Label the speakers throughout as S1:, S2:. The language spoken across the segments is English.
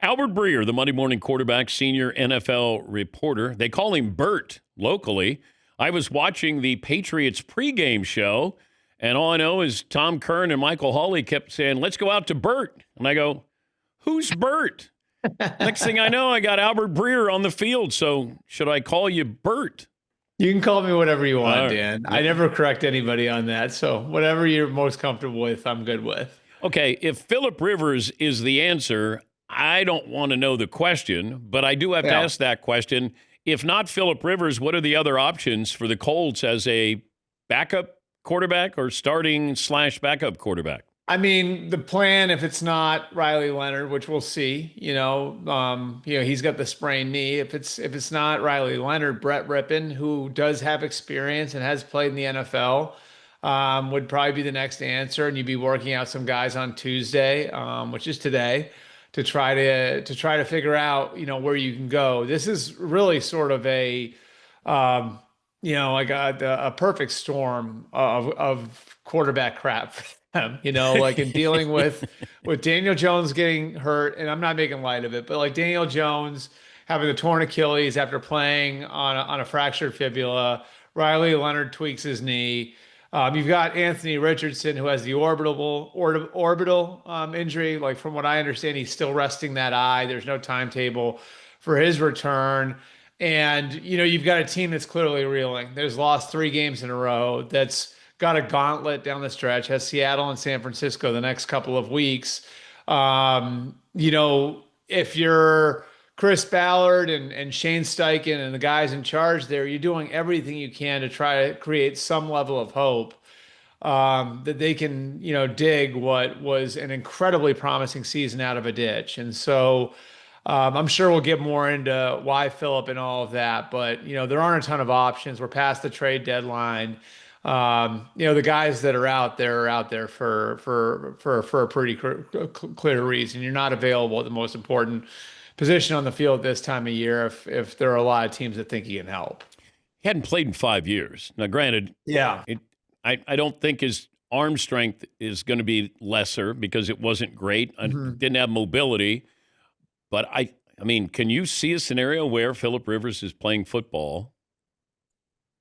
S1: Albert Breer, the Monday morning quarterback, senior NFL reporter. They call him Bert locally. I was watching the Patriots pregame show, and all I know is Tom Curran and Michael Hawley kept saying, "Let's go out to Bert." And I go, "Who's Bert?" Next thing I know, I got Albert Breer on the field. So should I call you Bert?
S2: You can call me whatever you want,
S1: Uh,
S2: Dan. I never correct anybody on that. So whatever you're most comfortable with, I'm good with.
S1: okay, if Phillip Rivers is the answer, I don't want to know the question, but I do have to
S2: Yeah.
S1: ask that question. If not Phillip Rivers, what are the other options for the Colts as a backup quarterback or starting/backup quarterback?
S2: I mean, the plan, if it's not Riley Leonard, which we'll see, he's got the sprained knee. If it's not Riley Leonard, Brett Rippon, who does have experience and has played in the NFL, would probably be the next answer. And you'd be working out some guys on Tuesday, which is today, to try to figure out, where you can go. This is really sort of um, like a perfect storm of quarterback crap for them, like in dealing with Daniel Jones getting hurt, and I'm not making light of it, but like Daniel Jones having the torn Achilles after playing on a fractured fibula. Riley Leonard tweaks his knee. You've got Anthony Richardson, who has the orbital injury. Like from what I understand, he's still resting that eye. There's no timetable for his return. And you've got a team that's clearly reeling. There's lost 3 games in a row. That's got a gauntlet down the stretch. Has Seattle and San Francisco the next couple of weeks. If you're Chris Ballard and Shane Steichen and the guys in charge there, you're doing everything you can to try to create some level of hope that they can, dig what was an incredibly promising season out of a ditch. And so I'm sure we'll get more into why Phillip and all of that, but there aren't a ton of options. We're past the trade deadline. The guys that are out there for a pretty clear reason. You're not available at the most important position on the field this time of year if there are a lot of teams that think he can help.
S1: He hadn't played in 5 years. Now, granted,
S2: Yeah.
S1: I don't think his arm strength is going to be lesser because it wasn't great. I didn't have mobility. But, I mean, can you see a scenario where Phillip Rivers is playing football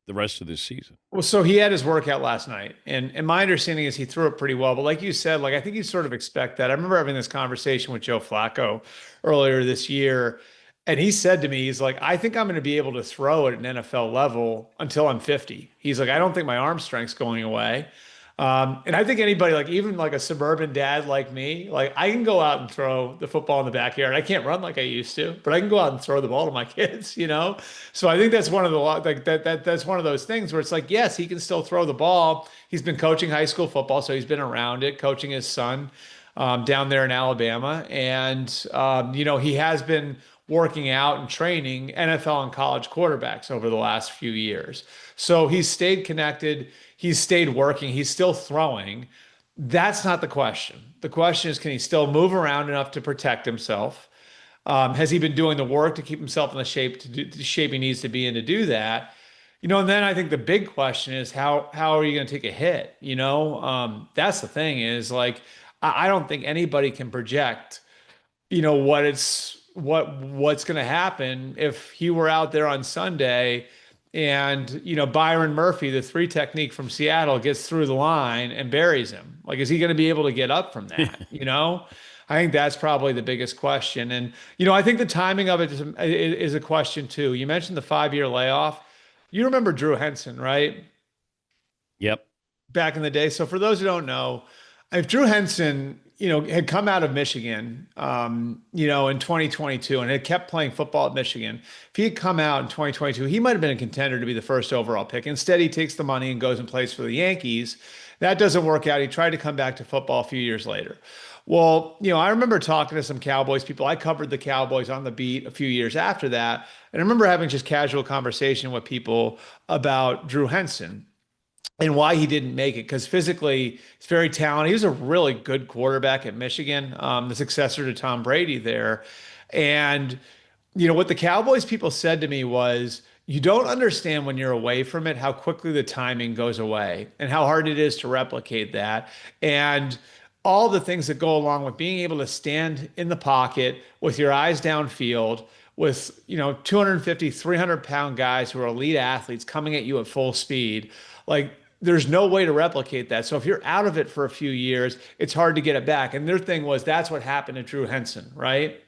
S1: the rest of this season?
S2: Well, so he had his workout last night, and my understanding is he threw it pretty well. But like you said, like I think you sort of expect that. I remember having this conversation with Joe Flacco earlier this year, and he said to me, he's like, I think I'm going to be able to throw at an NFL level until I'm 50. He's like, I don't think my arm strength's going away. And I think anybody, like even like a suburban dad like me, like I can go out and throw the football in the backyard. I can't run like I used to, but I can go out and throw the ball to my kids. So I think that's one of the like that's one of those things where it's like, yes, he can still throw the ball. He's been coaching high school football, so he's been around it, coaching his son down there in Alabama, and he has been working out and training NFL and college quarterbacks over the last few years. So he's stayed connected. He's stayed working. He's still throwing. That's not the question. The question is, can he still move around enough to protect himself? Has he been doing the work to keep himself in the shape he needs to be in to do that? And then I think the big question is how are you going to take a hit? That's the thing is like I don't think anybody can project, what's going to happen if he were out there on Sunday and Byron Murphy, the 3 technique from Seattle, gets through the line and buries him. Like, is he going to be able to get up from that? I think that's probably the biggest question. And I think the timing of it is a question too. You mentioned the 5-year layoff. You remember Drew Henson, right?
S1: Yep.
S2: Back in the day. So for those who don't know, if Drew Henson, had come out of Michigan, in 2022 and had kept playing football at Michigan, if he had come out in 2022, he might have been a contender to be the first overall pick. Instead, he takes the money and goes and plays for the Yankees. That doesn't work out. He tried to come back to football a few years later. Well, I remember talking to some Cowboys people. I covered the Cowboys on the beat a few years after that. And I remember having just casual conversation with people about Drew Henson and why he didn't make it. Because physically, he's very talented. He was a really good quarterback at Michigan, the successor to Tom Brady there. And, what the Cowboys people said to me was, you don't understand when you're away from it, how quickly the timing goes away and how hard it is to replicate that. And all the things that go along with being able to stand in the pocket with your eyes downfield with, 250, 300-pound guys who are elite athletes coming at you at full speed. Like, there's no way to replicate that. So if you're out of it for a few years, it's hard to get it back. And their thing was that's what happened to Drew Henson, right?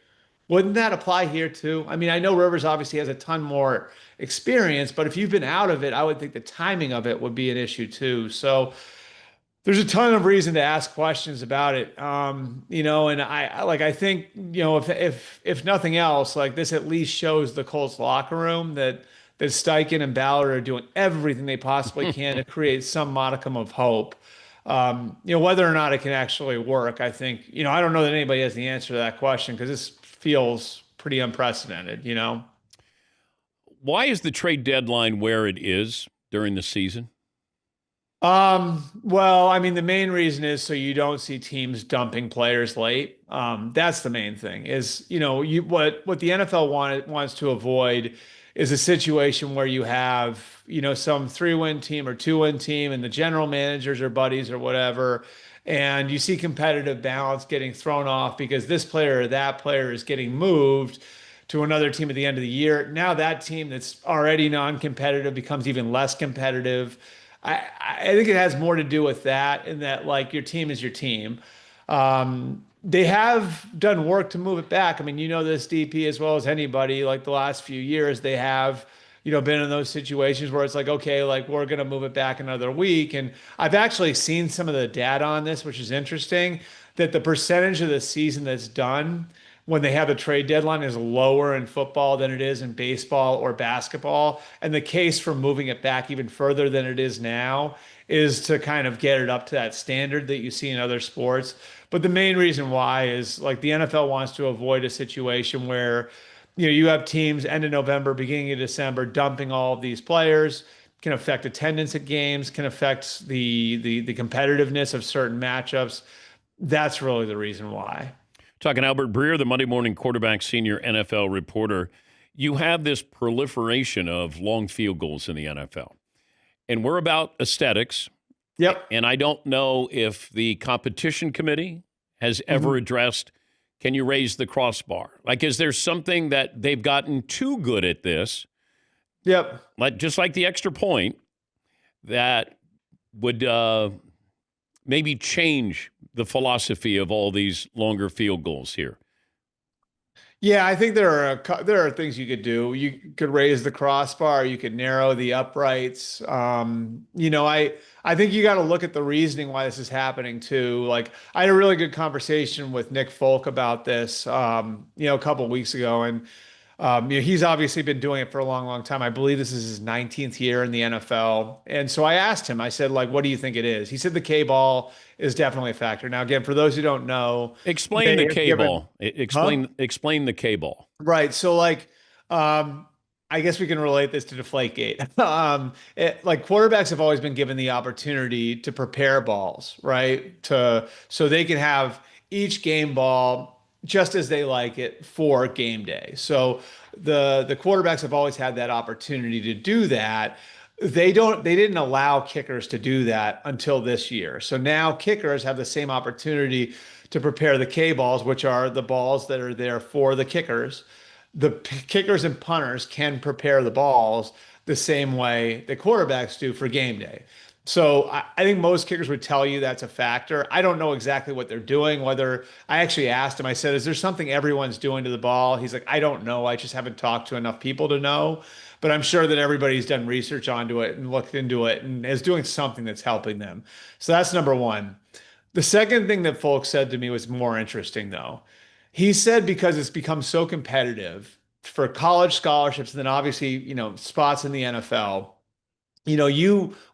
S2: Wouldn't that apply here too? I mean, I know Rivers obviously has a ton more experience, but if you've been out of it, I would think the timing of it would be an issue too. So there's a ton of reason to ask questions about it. And I think, if nothing else, like this at least shows the Colts locker room that Steichen and Ballard are doing everything they possibly can to create some modicum of hope. Whether or not it can actually work, I think, I don't know that anybody has the answer to that question because this feels pretty unprecedented.
S1: Why is the trade deadline where it is during the season?
S2: Well, I mean, the main reason is so you don't see teams dumping players late. That's the main thing is, what the NFL wants to avoid is a situation where you have, some 3-win team or 2-win team and the general managers or buddies or whatever. And you see competitive balance getting thrown off because this player or that player is getting moved to another team at the end of the year. Now that team that's already non-competitive becomes even less competitive. I think it has more to do with that, in that like your team is your team. They have done work to move it back. I mean, this DP as well as anybody. Like the last few years, they have been in those situations where it's like, okay, like we're going to move it back another week. And I've actually seen some of the data on this, which is interesting, that the percentage of the season that's done when they have a trade deadline is lower in football than it is in baseball or basketball. And the case for moving it back even further than it is now is to kind of get it up to that standard that you see in other sports. But the main reason why is like the NFL wants to avoid a situation where, you have teams end of November, beginning of December, dumping all of these players, can affect attendance at games, can affect the competitiveness of certain matchups. That's really the reason why.
S1: Talking Albert Breer, the Monday Morning Quarterback senior NFL reporter. You have this proliferation of long field goals in the NFL. And we're about aesthetics.
S2: Yep.
S1: And I don't know if the competition committee has ever addressed, can you raise the crossbar? Like, is there something that they've gotten too good at this?
S2: Yep.
S1: Like, just like the extra point that would maybe change the philosophy of all these longer field goals here.
S2: Yeah, I think there are things you could do. You could raise the crossbar, you could narrow the uprights. I think you got to look at the reasoning why this is happening too. Like I had a really good conversation with Nick Folk about this, a couple of weeks ago, and he's obviously been doing it for a long, long time. I believe this is his 19th year in the NFL. And so I asked him, I said, like, what do you think it is? He said the K ball is definitely a factor. Now, again, for those who don't know,
S1: explain the K ball. Explain the K ball.
S2: Right. So I guess we can relate this to Deflategate. Like quarterbacks have always been given the opportunity to prepare balls, right? So they can have each game ball just as they like it for game day. So the quarterbacks have always had that opportunity to do that. They didn't allow kickers to do that until this year. So now kickers have the same opportunity to prepare the K balls, which are the balls that are there for the kickers. The kickers and punters can prepare the balls the same way the quarterbacks do for game day. So I think most kickers would tell you that's a factor. I don't know exactly what they're doing. Whether I actually asked him, I said, is there something everyone's doing to the ball? He's like, I don't know. I just haven't talked to enough people to know. But I'm sure that everybody's done research onto it and looked into it and is doing something that's helping them. So that's number one. The second thing that folks said to me was more interesting, though. He said because it's become so competitive for college scholarships and then obviously, spots in the NFL,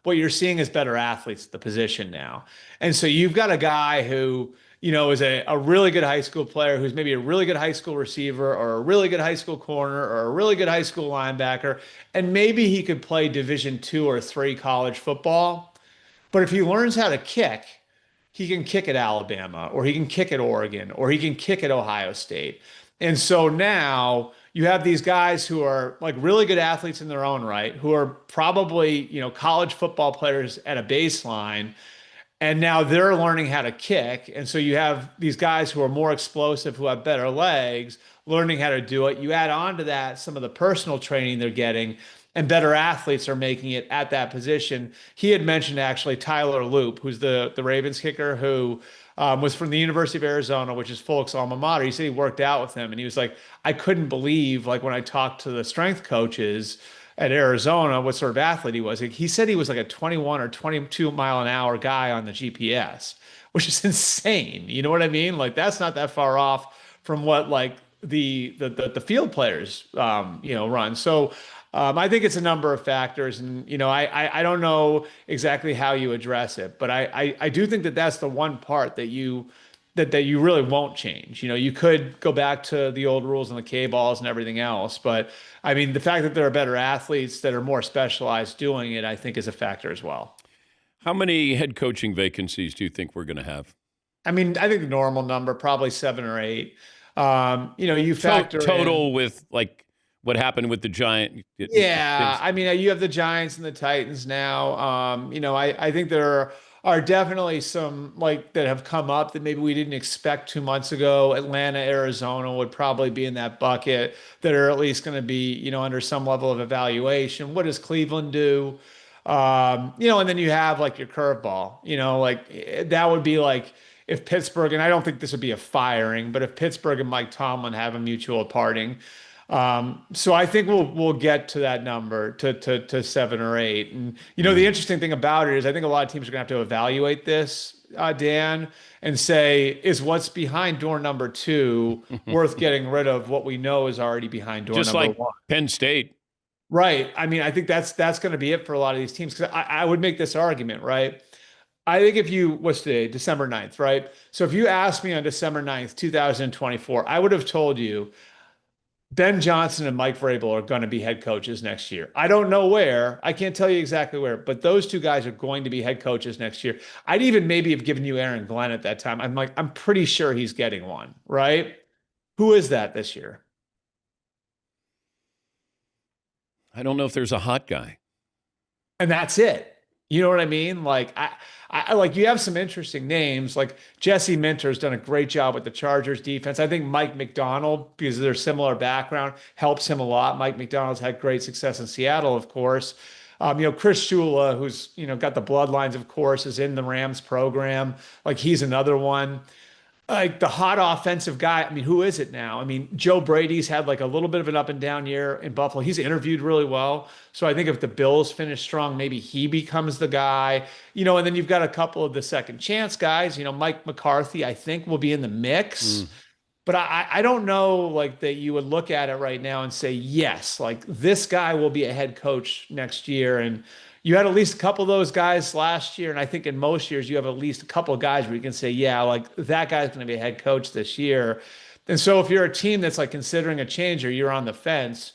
S2: what you're seeing is better athletes at the position now. And so you've got a guy who, is a really good high school player who's maybe a really good high school receiver or a really good high school corner or a really good high school linebacker. And maybe he could play Division II or III college football. But if he learns how to kick, he can kick at Alabama or he can kick at Oregon or he can kick at Ohio State. And so now you have these guys who are like really good athletes in their own right, who are probably, college football players at a baseline. And now they're learning how to kick. And so you have these guys who are more explosive, who have better legs, learning how to do it. You add on to that some of the personal training they're getting, and better athletes are making it at that position. He had mentioned actually Tyler Loop, who's the Ravens kicker, who was from the University of Arizona, which is Folk's alma mater. He said he worked out with him, and he was like, I couldn't believe, like, when I talked to the strength coaches at Arizona, what sort of athlete he was. He said he was like a 21 or 22 mile an hour guy on the GPS, which is insane. You know what I mean? Like, that's not that far off from what like the field players run. So I think it's a number of factors, and I don't know exactly how you address it, but I do think that that's the one part that you really won't change. You could go back to the old rules and the K balls and everything else, but I mean, the fact that there are better athletes that are more specialized doing it, I think, is a factor as well.
S1: How many head coaching vacancies do you think we're going to have?
S2: I mean, I think the normal number, probably 7 or 8. You factor
S1: Total
S2: in.
S1: with like what happened with the Giant.
S2: Yeah, I mean, you have the Giants and the Titans now. I think there are definitely some like that have come up that maybe we didn't expect 2 months ago. Atlanta, Arizona would probably be in that bucket that are at least going to be, under some level of evaluation. What does Cleveland do? And then you have like your curveball, that would be like if Pittsburgh, and I don't think this would be a firing, but if Pittsburgh and Mike Tomlin have a mutual parting. So I think we'll get to that number to 7 or 8. And the interesting thing about it is I think a lot of teams are gonna have to evaluate this, Dan, and say, is what's behind door number 2 worth getting rid of what we know is already behind door
S1: Just
S2: number
S1: like
S2: 1?
S1: Penn State.
S2: Right. I mean, I think that's going to be it for a lot of these teams. Because I would make this argument, right? I think what's today, December 9th, right? So if you asked me on December 9th, 2024, I would have told you Ben Johnson and Mike Vrabel are going to be head coaches next year. I don't know where. I can't tell you exactly where, but those two guys are going to be head coaches next year. I'd even maybe have given you Aaron Glenn at that time. I'm pretty sure he's getting one, right? Who is that this year?
S1: I don't know if there's a hot guy.
S2: And that's it. You know what I mean? Like I like you have some interesting names. Like Jesse Minter's done a great job with the Chargers defense. I think Mike McDonald, because of their similar background, helps him a lot. Mike McDonald's had great success in Seattle, of course. Chris Shula, who's got the bloodlines, of course, is in the Rams program. Like he's another one. Like the hot offensive guy. I mean, who is it now? I mean, Joe Brady's had like a little bit of an up and down year in Buffalo. He's interviewed really well. So I think if the Bills finish strong, maybe he becomes the guy, and then you've got a couple of the second chance guys. Mike McCarthy, I think, will be in the mix. But I don't know like that you would look at it right now and say, yes, like this guy will be a head coach next year. And you had at least a couple of those guys last year. And I think in most years you have at least a couple of guys where you can say, yeah, like that guy's going to be a head coach this year. And so if you're a team that's like considering a change or you're on the fence,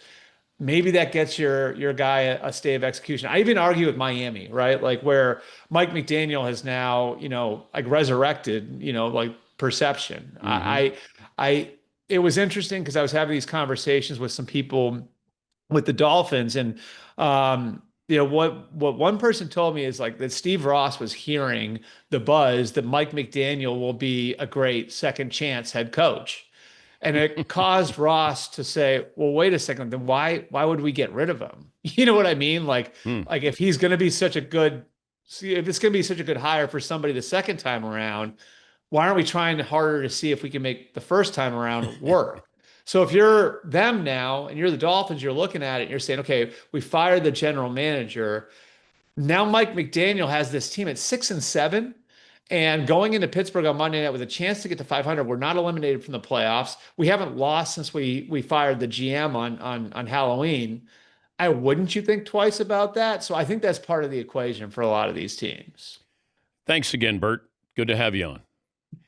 S2: maybe that gets your guy a stay of execution. I even argue with Miami, right? Like where Mike McDaniel has now, like resurrected, like perception. It was interesting because I was having these conversations with some people with the Dolphins, and what one person told me is like that Steve Ross was hearing the buzz that Mike McDaniel will be a great second chance head coach. And it caused Ross to say, well, wait a second, then why would we get rid of him? You know what I mean? Like if he's going to be such a good, if it's going to be such a good hire for somebody the second time around, why aren't we trying harder to see if we can make the first time around work? So if you're them now and you're the Dolphins, you're looking at it and you're saying, okay, we fired the general manager. Now Mike McDaniel has this team at 6-7. And going into Pittsburgh on Monday night with a chance to get to 500, we're not eliminated from the playoffs. We haven't lost since we fired the GM on Halloween. Wouldn't you think twice about that? So I think that's part of the equation for a lot of these teams.
S1: Thanks again, Bert. Good to have you on.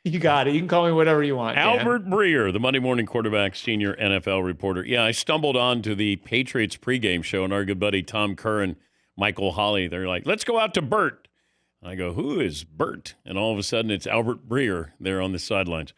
S2: You got it. You can call me whatever you want, Dan.
S1: Albert Breer, the Monday Morning Quarterback senior NFL reporter. Yeah, I stumbled on to the Patriots pregame show, and our good buddy Tom Kerr and Michael Holley, they're like, let's go out to Bert. I go, who is Bert? And all of a sudden, it's Albert Breer there on the sidelines.